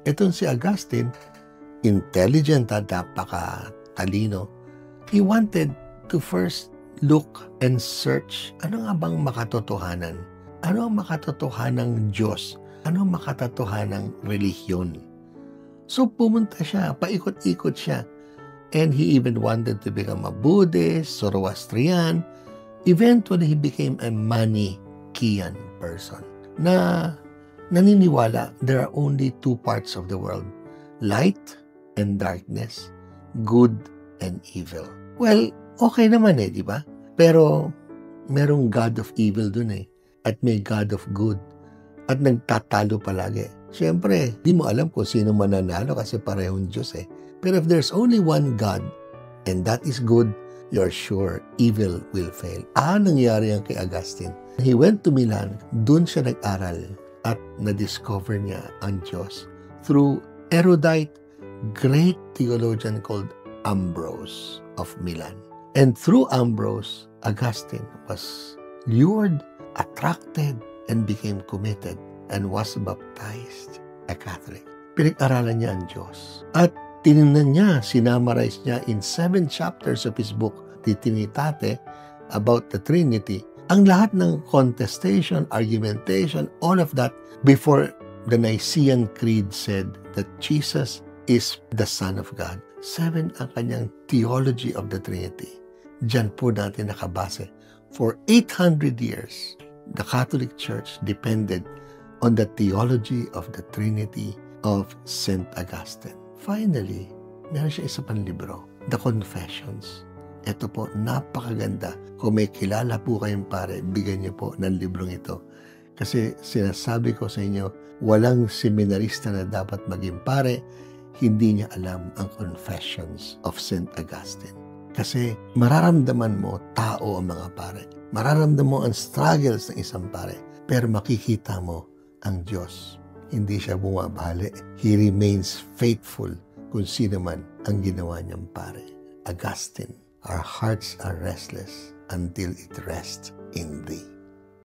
Itong si Augustine, intelligent at napaka-talino, he wanted to first look and search, ano nga bang makatotohanan? Ano ang makatotohanang Diyos? Ano ang makatotohanang relihiyon? So pumunta siya, paikot-ikot siya. And he even wanted to become a Buddhist, Zoroastrian. Eventually, he became a Manichaean person na naniniwala there are only two parts of the world, light and darkness, good and evil. Well, okay naman di ba? Pero merong God of evil dun at may God of good. At nagtatalo palagi. Siyempre, di mo alam kung sino mananalo kasi parehong Diyos Pero if there's only one God, and that is good, you're sure evil will fail. Nangyari yan kay Augustine. He went to Milan, dun siya nag-aral at na-discover niya ang Diyos through erudite, great theologian called Ambrose of Milan. And through Ambrose, Augustine was lured, attracted, and became committed and was baptized a Catholic. Pinag-aralan niya ang Diyos. At tinignan niya, sinamarize niya in 7 chapters of his book, De Trinitate, about the Trinity, ang lahat ng contestation, argumentation, all of that before the Nicene Creed said that Jesus is the Son of God. 7 ang kanyang theology of the Trinity. Diyan po natin nakabase. For 800 years, the Catholic Church depended on the theology of the Trinity of St. Augustine. Finally, meron siya isa pang libro, The Confessions. Ito po, napakaganda. Kung may kilala po kayong pare, bigyan niyo po ng librong ito. Kasi sinasabi ko sa inyo, walang seminarista na dapat maging pare, hindi niya alam ang Confessions of St. Augustine. Kasi mararamdaman mo tao ang mga pare. Mararamdaman mo ang struggles ng isang pare. Pero makikita mo ang Diyos. Hindi siya bumabali. He remains faithful kung sino man ang ginawa niyang pare. Augustine, our hearts are restless until it rests in Thee.